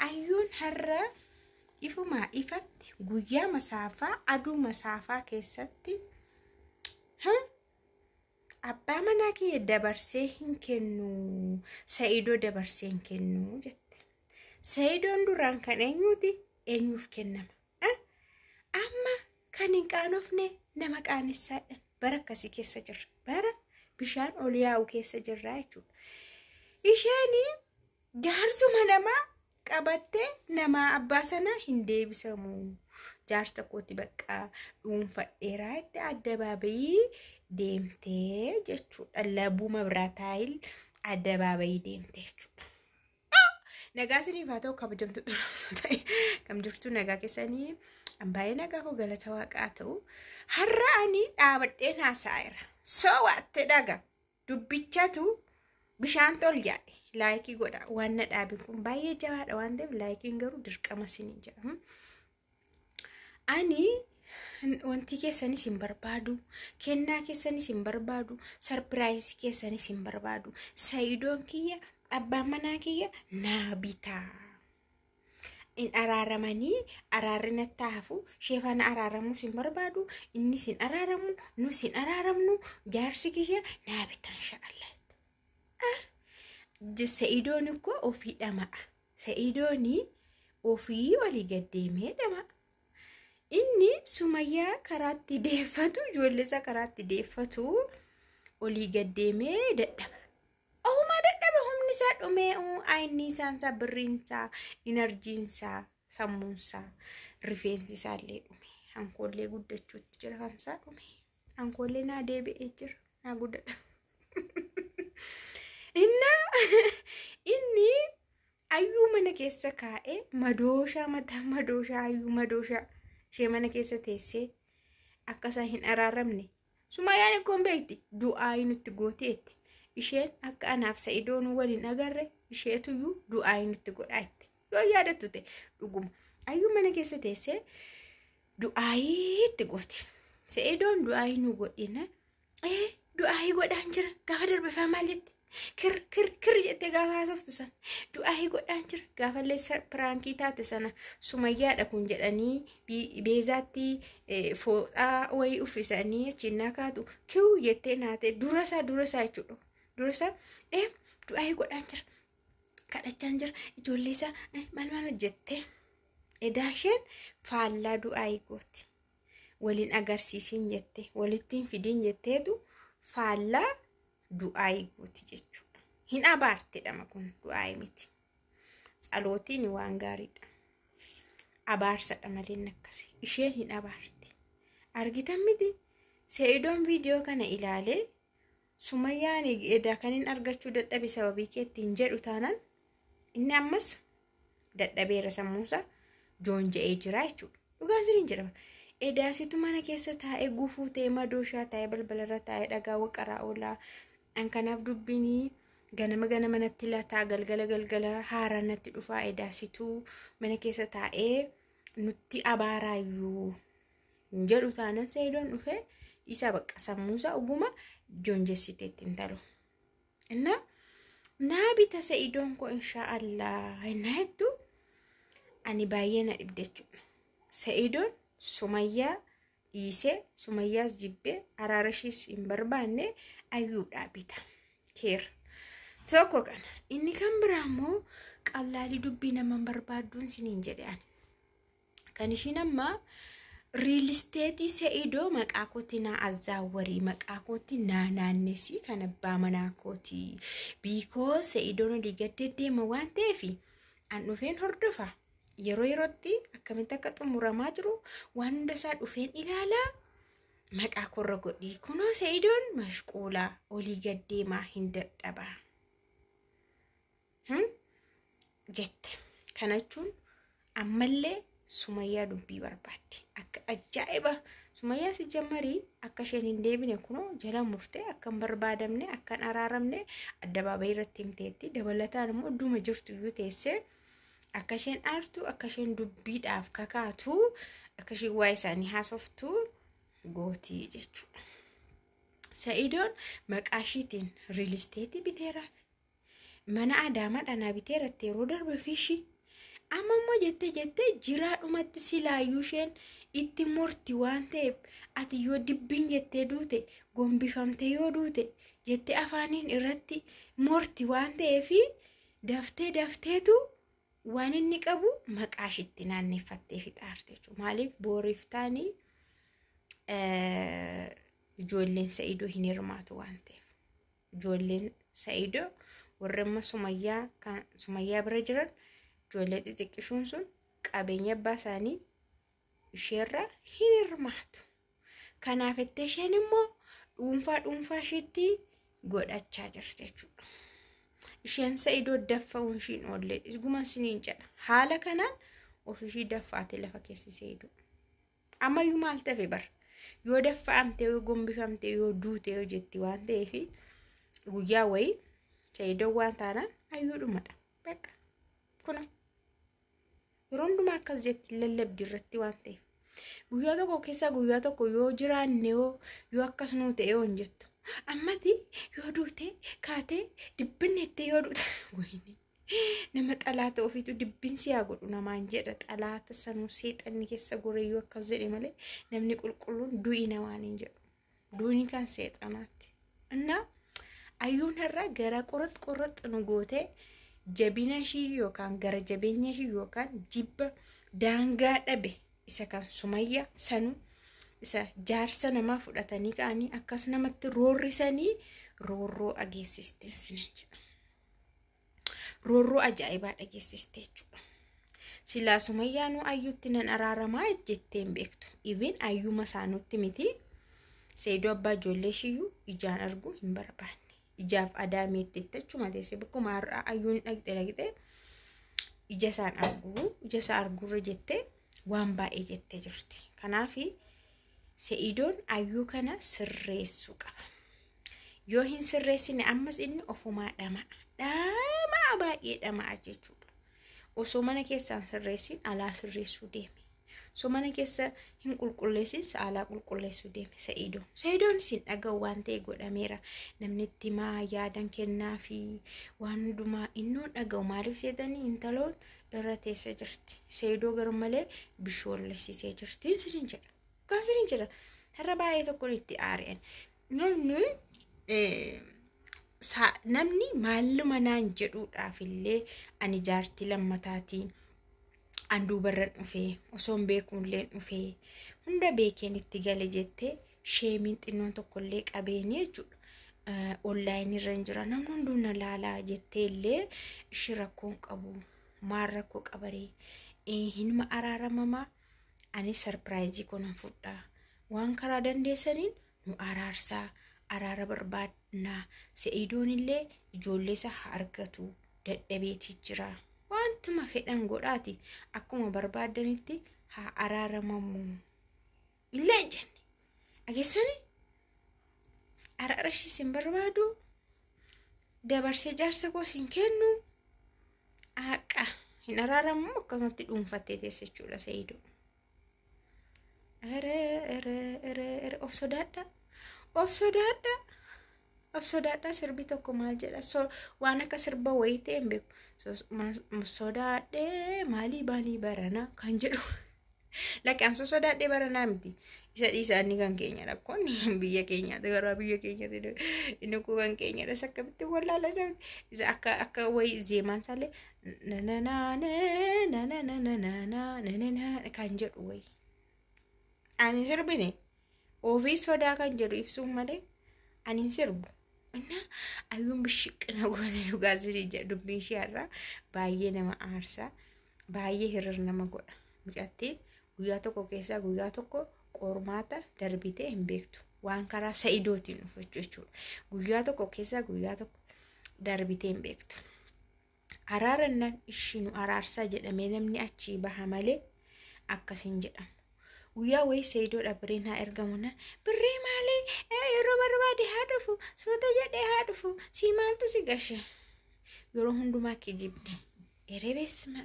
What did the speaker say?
Ayyuun har'a ifuma ifatti guyyaa masaafaa aduu masaafaa keessatti abbaa manaa kiyya dabarsee hin kennu Sa'idoo dabarsee hin kennu jette. Sa'idoon duraan kan eenyuuf kennama? Amma kan hin qaanofne nama qaanessadhaan bara akkasii keessa jirra. Bara bishaan ol yaa'u keessa jirra jechuudha. Isheen jaarsuma namaa qabattee nama abbaa sana hin deebisamu. Jaarsa kooti bakka dhuunfadheeraa itti addabaabayii deemtee jechuudha. Labuu Mabraataayil addabaabayii deemtee jechuudha. Nagaa isiniif haa ta'u kabajamtu ta'e kam jirtu nagaa keessanii ambaayee nagaa koo galata waaqaa ta'u har'a ani dhaabadheen haasa'eera. Soowwatte dhaga dubbichatu bishaan tol yaa'e laayikii godha waan na dhaabin kun baay'ee jabaadha waan ta'eef laayikiin garuu dirqama isiniin jedhama. Ani wanti keessanis hin barbaadu, kennaa keessanis hin barbaadu, sarpiraayizii keessanis hin barbaadu. Sa'idoon kiyya abbaan manaa kiyya naa bitaa. In araaramanii araarri natti hafu sheefana araaramuus hin barbaadu, innis hin araaramu, nus hin araaramnu, jaarsi kiyya naa bitaa inshaallah. Sa'idoon ko ofii dhama'a. Sa'idoon ofii walii gaddeemee dhama'a. Inni Sumayyaa karaatti deeffatu, ijoollee isaa karaatti deeffatu olii gaddeemee dadhaba. Ohumaa dadhaba humni isaa dhumee ayinni isaansaa birriinsaa, inarjiinsaa, sammuunsaa, rifeensi isaallee dhume. Hankoollee guddachuutti jira kansaa dhume. Hankoollee naa deebi'ee jira naa guddata. Inni ayyuu mana keessa kaa'ee madooshaa mataa madooshaa ayyuu madooshaa ishee mana keessa teessee akkasaan hin araaramne. Sumayyaan ikkoon beekti du'aayi nutti gooteetti. Isheen akka anaaf Sa'idoon waliin agarre isheetuyyuu du'aayi nutti godhaatte. Yoo yaadattu ta'e dhuguma ayyuu mana keessa teessee du'aayiitti gooti. Sa'idoon du'aayi nu godhina du'aayi godhaan jira gaafa darbifaa maal jette? Kir jettee gaafa haasoftu sana du'aayi godhaan jira gaafallee piraankii taate sana Sumayyaadha kun jedhanii beezaatti fooxaa wayii uffisanii achinnaa kaatu kiu jettee naate durasaa jechuudha. Durasaa du'aayi godhaan jira kadhachaan jira ijoollee isaa maal jettee edaasheen faallaa du'aayi gooti. Waliin agarsiisiin jettee walittiin fidiin jetteetu faallaa du'aayi gooti jechuudha. Hin abaartedhama kun du'aayi miti. Tsalootiin waan gaariidha. Abaarsadha malee akkasii. Isheen hin abaarte. Argitan miti Sa'idoon viidiyoo kana ilaalee Sumayyaan edaa kan hin argachuu dadhabe sababii keettiin jedhu taanaan inni ammas dadhabeera sammuusaa joonja'ee jira jechuudha. Dhugaan siniin jedhama. Edaasitu mana keessa taa'ee gufuu ta'ee madooshaa taa'ee balbalarra taa'ee dhagaa waqaraa oolaa. Kanaaf dubbiin ganama natti lataa galgala haara natti dhufaa edaasitu mana keessa taa'ee nutti abaaraayyuu jedhu taanaan Sa'idoon dhufee isa bakka sammuusaa oguma joonjessiteetti hin talu. Naa bita Sa'idoon ko inshaallah nahettu ani baay'ee na dhibde jechuudha. Sa'idoon Sumayyaa dhiisee Sumayyaas jibbee araarashiis hin barbaanne ayyuudhaa bita. Keer tokko kana inni kan biraa immoo qallaalii dubbii nama barbaadduun siniin jedhe ani. Kan ishiin amma riil isteetii Sa'idoo maqaa kooti naa azzaawwarii maqaa kooti naa naannesii kan abbaa manaa kooti. Biikoo Sa'idoon olii gaddeedeema waan ta'eef an dhufeen hordofa. Yeroo yerootti akkamitti akka xumuramaa jiru waan hunda isaa dhufeen ilaalaa maqaa korra godhii kunoo Sa'idoon mashquulaa olii gaddeemaa hin dadhabaa jette. Kana jechuun ammallee Sumayyaa dubbii barbaadde akka ajaa'iba. Sumayyaa si jammarii akka isheen hin deebine kunoo jala murtee akka hin barbaadamne akka hin araaramne addabaabayii irratti himteetti. Dabalataan immoo idduma jirtu iyyuu teessee akka isheen aartu akka isheen dubbiidhaaf kakaatu akka isheen waa'ee isaanii haasoftu gootii jechuudha. Sa'idoon maqaa ishiitiin riil isteetii biteera. mana Adaamaa dhanaa bitee irratti yeroo darbe fiishi amma immoo jettee jiraadhumatti silaayyuu isheen itti morti waan ta'eef ati yoo dibbiin jettee duute gombifamte yoo duute jettee afaaniin irratti morti waan ta'eef dafteetu waan inni qabu maqaashitti naanneeffattee fixaarte jechuudha. Maaliif booriif taanii ijoolleen Sa'idoo hin hirmaatu waan ta'eef. Ijoolleen Sa'idoo warra amma Sumayyaa bira jiran ijoollee xixiqqishuun sun qabeenya abbaa isaanii isheerraa hin hirmaatu. Kanaaf itti isheen immoo dhuunfaa isheetti godhachaa jirti jechuudha. Isheen Sa'idoo daffa'uun ishiin oollee dhuguma siniin jedha. Haala kanaan ofishii daffaate lafa keessi Sa'idoo. Ammayyuu maal ta'e bar yoo daffa'amte yoo gombifamte yoo duute yoo jetti waan ta'eef guyyaa wayii Sa'idoo waan taanaan ayyuudhumadha. Bakka kuna yeroo hundumaa akkas jetti lallabdi irratti waan ta'eef. Guyyaa tokko keessaa guyyaa tokko yoo jiraanne yoo akkas nuu ta'e yoo hin jettu. Ammati yoo duute kaatee dibbinneettee yoo duute wayini nama xalaata ofiitu dibbinsi haa godhu namaan jedha. Xalaata sanuu seexanni keessa goree yoo akkas jedhe malee namni qulqulluun du'i namaan hin jedhu. Duuni kan seexanaatti. Innaa ayyuun irraa gara qorrat nu gootee jabina ishii yookaan gara jabeenya ishii yookaan jibba daangaa dhabe isa kan Sumayyaa sanuu isa jaarsa namaa fudhatanii ka'anii akkas namatti roorrisanii roorroo ageessistee sinin jedha. Roorroo ajaa'ibaa dhageessistee jechuudha. Silaa Sumayyaanuu ayyuutti nan araaramaa jettee hin beektu. Ibin ayyuma isaanutti miti. Sa'idoo abbaa ijoollee ishiyyuu ijaan arguu hin barbaanne. Ijaaf adaameetti jechuudha teessee bakkuma har'aa ayyuun dhaqxee ija isaa arguurra jettee waan baay'ee jettee jirti. Kanaafi Sa'idoon ayyuu kana sirreessuu qaba. Yoo hin sirreessine ammas inni ofumaa dhamaa baay'ee dhamaa jechuudha. Osoo mana keessaan sirreessin alaa sirreessuu deeme. Osoo mana keessa hin qulqulleessin alaa qulqulleessuu deeme Sa'idoon. Sa'idoon sin dhaga'u waan ta'e godhameera. Namni itti maa yaadan kennaa fi waan hundumaa innoo dhaga'u maaliif seetanii intaloon irra teessa jirti. Sa'idoo garmalee bishoolleessisee jirti sinin jedha. Kaasiriin jira. Har'a baay'ee tokkoon itti aareen. Namni maaluma naan jedhuudhaaf illee ani jaartii lammataatiin an duubarran dhufee osoon beekuunillee dhufee hunda beekeen itti gale jettee sheemiin xinnoon tokkollee qabeeni jechuudha. Online irra jira namni hunduu na laalaa jettee illee ishii rakkoon qabu maal rakkoo qabaree hinma araaramamaa. Ani surprise konan fudhaa waan karaa dandeessaniin nu araarsaa araara barbaadnaa Sa'idoon illee ijoollee isaa argatu dadhabeeti jira wantuma fedhan godhaati akkuma barbaadanitti haa araaramamu illee jenne ageessani araara ishii sin barbaadu dabarsee jaarsa koo sin kennu akka hin araaramu akkamatti dhuunfattee teesse jechuudha Sa'idoo. Of sodaadha sirbi tokko maal jedha waan akka sirba wayii ta'e hin beeku sodaadhee maalii baanii baranaa kan jedhu lakkaamsa sodaadhee baranaa miti isa dhiisaanii kan keenya rakkoon biyya keenyaati garaa biyya keenyaati inni kun kan keenyadha sakkamitti wallaala isa akka wayii zeemaan isaallee kan jedhu wayii. Ani sirbine ofii sodaa kan jedhu ibsuun malee ani sirbu. Inna ayyuun bishiqna goone dhugaasii dubbiin ishee irraa baay'ee nama aarsaa baay'ee hirir nama godha. Mucattiin guyyaa tokko keessaa guyyaa tokko qormaata darbitee hin beektu waan karaa Sa'idootiin dhufu jechuudha. Guyyaa tokko keessaa guyyaa tokko darbitee hin beektu. Araarannan ishii nu araarsaa jedhamee namni achii baha malee akkasiin jedhamu. Guyyaa wayii Sa'idoo dhabbireen haa ergamuuna birrii maalii yeroo barbaade haa dhufu suuta jedhee haa dhufu si maaltu si gashe yeroo hundumaa kijibdi erebeesma